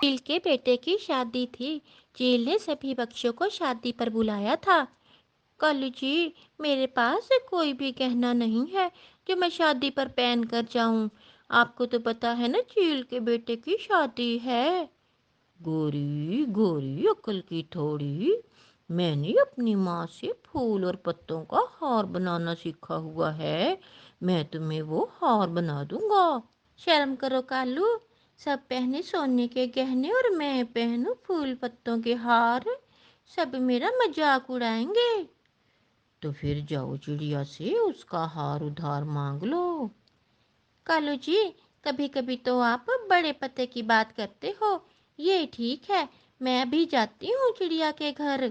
चील के बेटे की शादी थी। चील ने सभी पक्षियों को शादी पर बुलाया था। कालू जी, मेरे पास कोई भी गहना नहीं है जो मैं शादी पर पहन कर जाऊं। आपको तो पता है ना, चील के बेटे की शादी है। गोरी गोरी अक्ल की थोड़ी, मैंने अपनी माँ से फूल और पत्तों का हार बनाना सीखा हुआ है। मैं तुम्हें वो हार बना दूंगा। शर्म करो कालू, सब पहने सोने के गहने और मैं पहनूं फूल पत्तों के हार। सब मेरा मजाक उड़ाएंगे। तो फिर जाओ चिड़िया से उसका हार उधार मांग लो। कालू जी, कभी कभी तो आप बड़े पते की बात करते हो। ये ठीक है, मैं भी जाती हूँ चिड़िया के घर।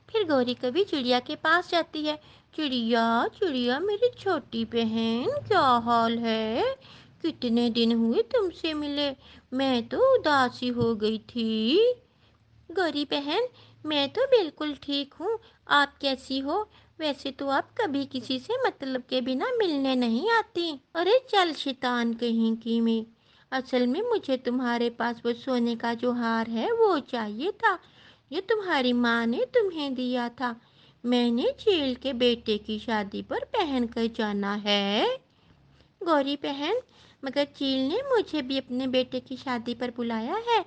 फिर गौरी कभी चिड़िया के पास जाती है। चिड़िया चिड़िया मेरी छोटी बहन, क्या हाल है? कितने दिन हुए तुमसे मिले, मैं तो उदासी हो गई थी। गौरी बहन, मैं तो बिल्कुल ठीक हूँ। आप कैसी हो? वैसे तो आप कभी किसी से मतलब के बिना मिलने नहीं आती। अरे चल शैतान कहीं की मैं। असल में मुझे तुम्हारे पास वो सोने का जो हार है वो चाहिए था। ये तुम्हारी माँ ने तुम्हें दिया था। मैंने चील के बेटे की शादी पर पहन कर जाना है। गौरी बहन, मगर चील ने मुझे भी अपने बेटे की शादी पर बुलाया है।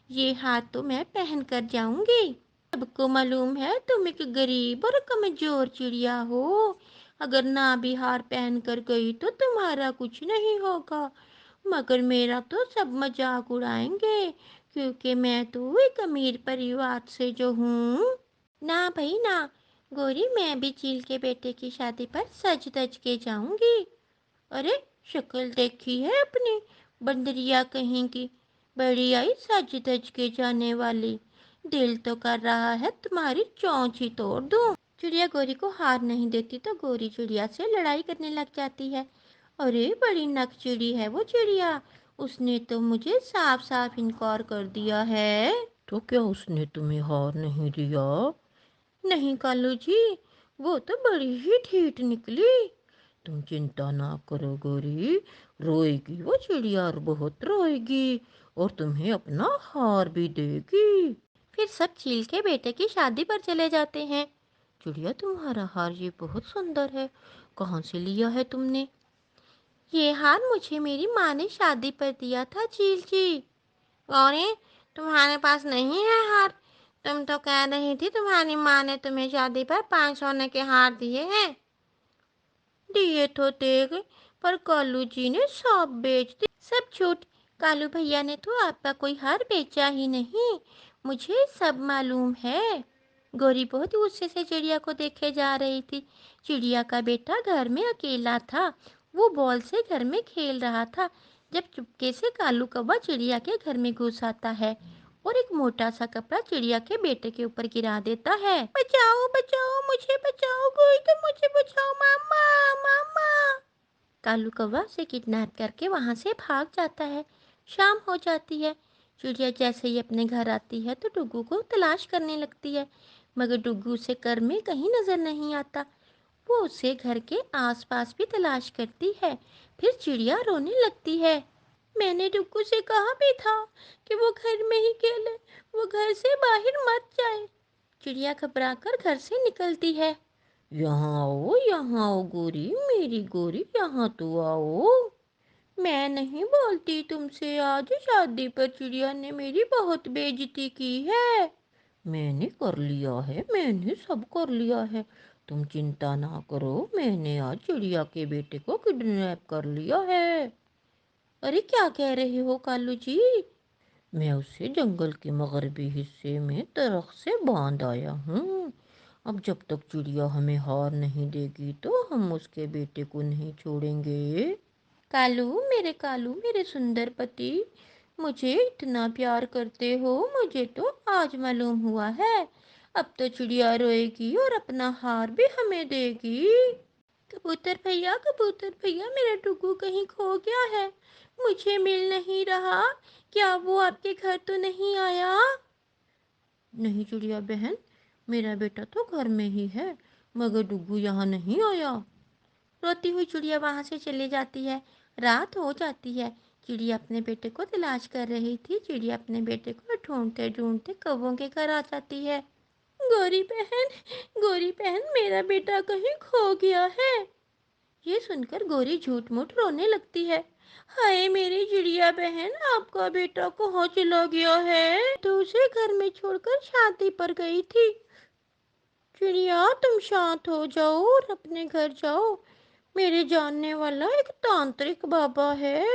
ये हार तो मैं पहन कर जाऊंगी। सबको मालूम है तुम एक गरीब और कमजोर चिड़िया हो। अगर ना भी हार पहन कर गई तो तुम्हारा कुछ नहीं होगा। मगर मेरा तो सब मजाक उड़ाएंगे, क्योंकि मैं तो एक अमीर परिवार से जो हूँ। ना भाई ना, गौरी मैं भी चील के बेटे की शादी पर सज धज के जाऊंगी। अरे, शक्ल देखी है अपनी, बंदरिया कहीं की। बड़ी आई सज धज के जाने वाली। दिल तो कर रहा है तुम्हारी चोंच ही तोड़ दूं। चिड़िया गौरी को हार नहीं देती तो गौरी चिड़िया से लड़ाई करने लग जाती है। अरे बड़ी नक चिड़ी है वो चिड़िया, उसने तो मुझे साफ साफ इनकार कर दिया है। तो क्या उसने तुम्हें हार नहीं दिया? नहीं कालू जी, वो तो बड़ी ही ढीठ निकली। तुम चिंता ना करो गोरी, रोएगी वो चिड़िया और बहुत रोएगी, और तुम्हें अपना हार भी देगी। फिर सब चील के बेटे की शादी पर चले जाते हैं। चिड़िया, तुम्हारा हार ये बहुत सुंदर है, कहाँ से लिया है तुमने? ये हार मुझे मेरी माँ ने शादी पर दिया था चील जी। गौरी, तुम्हारे पास नहीं है हार? तुम तो कह रही थी तुम्हारी माँ ने तुम्हें शादी पर 5 सोने के हार दिए हैं। दिए तो देख, पर कालू जी ने सब बेच दिए। सब झूठ। कालू भैया ने तो आपका कोई हार बेचा ही नहीं, मुझे सब मालूम है। गौरी बहुत गुस्से से चिड़िया को देखे जा रही थी। चिड़िया का बेटा घर में अकेला था। वो बॉल से घर में खेल रहा था जब चुपके से कालू कौवा चिड़िया के घर में घुस आता है और एक मोटा सा कपड़ा चिड़िया के बेटे के ऊपर गिरा देता है। बचाओ बचाओ, मुझे बचाओ, कोई तो मुझे बचाओ, मामा मामा। कालू कौवा से किडनैप करके वहां से भाग जाता है। शाम हो जाती है। चिड़िया जैसे ही अपने घर आती है तो डुग्गू को तलाश करने लगती है, मगर डुग्गू उसे घर में कहीं नजर नहीं आता। वो उसे घर के आसपास भी तलाश करती है। फिर चिड़िया रोने लगती है। मैंने डुग्गू से कहा भी था कि वो घर में ही खेले, वो घर से बाहर मत जाए। चिड़िया घबराकर घर से निकलती है। यहाँ आओ गोरी, मेरी गोरी, यहाँ तो आओ। मैं नहीं बोलती तुमसे, आज शादी पर चिड़िया ने मेरी बहुत बेइज्जती की है। मैंने कर लिया है, मैंने सब कर लिया है। तुम चिंता ना करो, मैंने आज चिड़िया के बेटे को किडनैप कर लिया है। अरे क्या कह रहे हो कालू जी? मैं उसे जंगल के मगरबी हिस्से में दरख्त से बांध आया हूँ। अब जब तक चिड़िया हमें हार नहीं देगी तो हम उसके बेटे को नहीं छोड़ेंगे। कालू मेरे सुंदर पति, मुझे इतना प्यार करते हो, मुझे तो आज मालूम हुआ है। अब तो चिड़िया रोएगी और अपना हार भी हमें देगी। कबूतर भैया, मेरा डुगू कहीं खो गया है, मुझे मिल नहीं रहा। क्या वो आपके घर तो नहीं आया? नहीं चिड़िया बहन, मेरा बेटा तो घर में ही है, मगर डुग्गू यहाँ नहीं आया। रोती हुई चिड़िया वहां से चली जाती है। रात हो जाती है। चिड़िया अपने बेटे को तलाश कर रही थी। चिड़िया अपने बेटे को ढूंढते ढूंढते कौवों के घर आ जाती है। गौरी बहन, मेरा बेटा कहीं खो गया है। ये सुनकर गौरी झूठ मूठ रोने लगती है। हाय मेरी चिड़िया बहन, आपका बेटा कहाँ चला गया है? तो उसे घर में छोड़कर शादी पर गई थी। चिड़िया, तुम शांत हो जाओ और अपने घर जाओ। मेरे जानने वाला एक तांत्रिक बाबा है,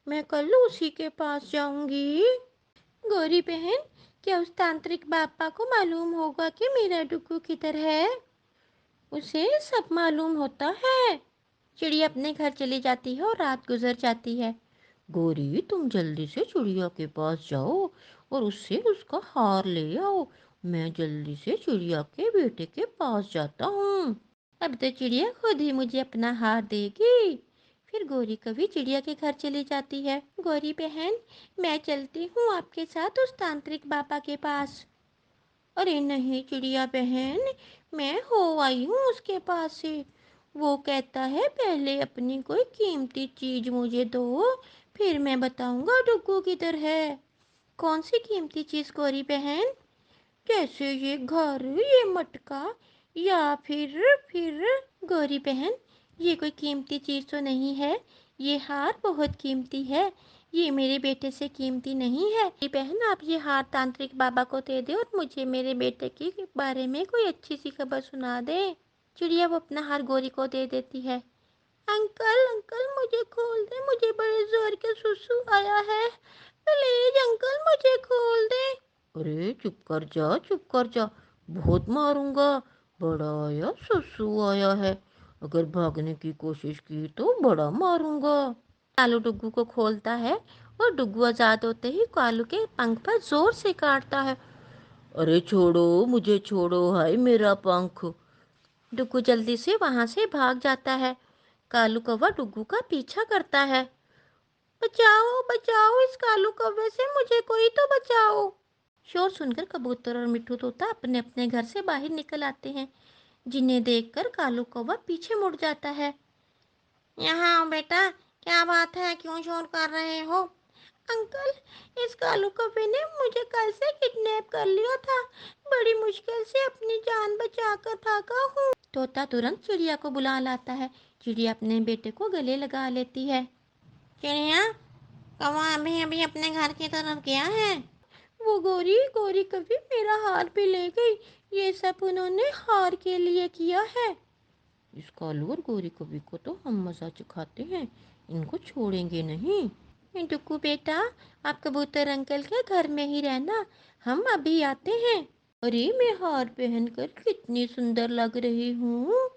मैं कल उसी के पास जाऊंगी। गौरी बहन, क्या उस तांत्रिक बाबा को मालूम होगा कि मेरा डुग्गू किधर है? उसे सब मालूम होता है। चिड़िया अपने घर चली जाती है और रात गुजर जाती है। गोरी, तुम जल्दी से चिड़िया के पास जाओ और उससे उसका हार ले आओ। मैं जल्दी से चिड़िया के बेटे के पास जाता हूँ। अब तो चिड़िया खुद ही मुझे अपना हार देगी। फिर गौरी कभी चिड़िया के घर चली जाती है। गौरी बहन, मैं चलती हूँ आपके साथ उस तांत्रिक बाबा के पास। अरे नहीं चिड़िया बहन, मैं हो आई हूँ उसके पास से। वो कहता है पहले अपनी कोई कीमती चीज मुझे दो, फिर मैं बताऊंगा डुग्गू किधर है। कौन सी कीमती चीज गौरी बहन? जैसे ये घर, ये मटका, या फिर गौरी बहन, ये कोई कीमती चीज तो नहीं है। ये हार बहुत कीमती है, ये मेरे बेटे से कीमती नहीं है। गौरी बहन, आप ये हार तांत्रिक बाबा को दे दे और मुझे मेरे बेटे के बारे में कोई अच्छी सी खबर सुना दे। चिड़िया वो अपना हार गौरी को दे देती है। अंकल अंकल, मुझे खोल दे, मुझे बड़े जोर के सुसु आया है, प्लीज अंकल मुझे खोल दे। अरे चुप कर जा, चुप कर जा, बहुत मारूंगा। बड़ा आया, ससु आया है। अगर भागने की कोशिश की तो बड़ा मारूंगा। कालू डुग्गू को खोलता है और डुग्गू आजाद होते ही कालू के पंख पर जोर से काटता है। अरे छोड़ो, मुझे छोड़ो, हाय मेरा पंख। डुग्गू जल्दी से वहां से भाग जाता है। कालू कौवा डुग्गू का पीछा करता है। बचाओ बचाओ, इस कालू कौवे से मुझे कोई तो बचाओ। शोर सुनकर कबूतर और मिट्ठू तोता अपने अपने घर से बाहर निकल आते हैं, जिन्हें देखकर कालू कौवा पीछे मुड़ जाता है। यहाँ आओ बेटा, क्या बात है, क्यों शोर कर रहे हो? अंकल, इस कालू कौवे ने मुझे कल से किडनैप कर लिया था, बड़ी मुश्किल से अपनी जान बचा कर भागा हूँ। तोता तुरंत चिड़िया को बुला लाता है। चिड़िया अपने बेटे को गले लगा लेती है। चिड़िया, कौवा अभी अभी अपने घर की तरफ गया है। वो गोरी गोरी कभी मेरा हार भी ले गई। ये सब उन्होंने हार के लिए किया है। इस कालू और गोरी कवि को तो हम मजा चखाते हैं, इनको छोड़ेंगे नहीं। टुक्कू बेटा, आप कबूतर अंकल के घर में ही रहना, हम अभी आते हैं। अरे मैं हार पहनकर कितनी सुंदर लग रही हूँ।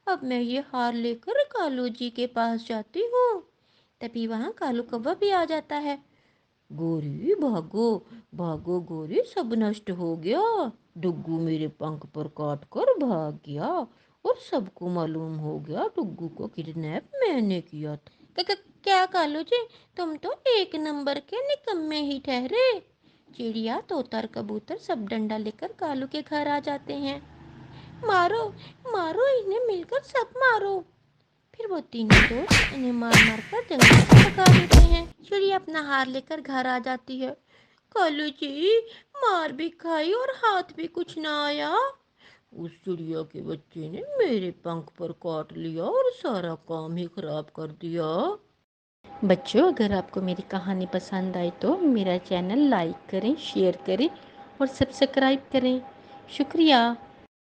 अब मैं ये हार लेकर कालू जी के पास जाती हूँ। तभी वहाँ कालू कौवा भी आ जाता है। गोरी भागो, भागो गोरी, सब नष्ट हो गया। डुग्गू मेरे पंख पर काट कर भाग गया और सबको मालूम हो गया डुग्गू को किडनैप मैंने किया था। क्या कालू जी, तुम तो एक नंबर के निकम्मे ही ठहरे। चिड़िया तोता और कबूतर सब डंडा लेकर कालू के घर आ जाते हैं। मारो मारो, इन्हें मिलकर सब मारो। फिर वो तीनों दोस्त इन्हें मार मार कर जंगल में भगा देते हैं। चिड़िया अपना हार लेकर घर आ जाती है। कालू जी, मार भी खाई और हाथ भी कुछ ना आया। उस चिड़िया के बच्चे ने मेरे पंख पर काट लिया और सारा काम ही खराब कर दिया। बच्चों, अगर आपको मेरी कहानी पसंद आई तो मेरा चैनल लाइक करें, शेयर करें और सब्सक्राइब करें। शुक्रिया।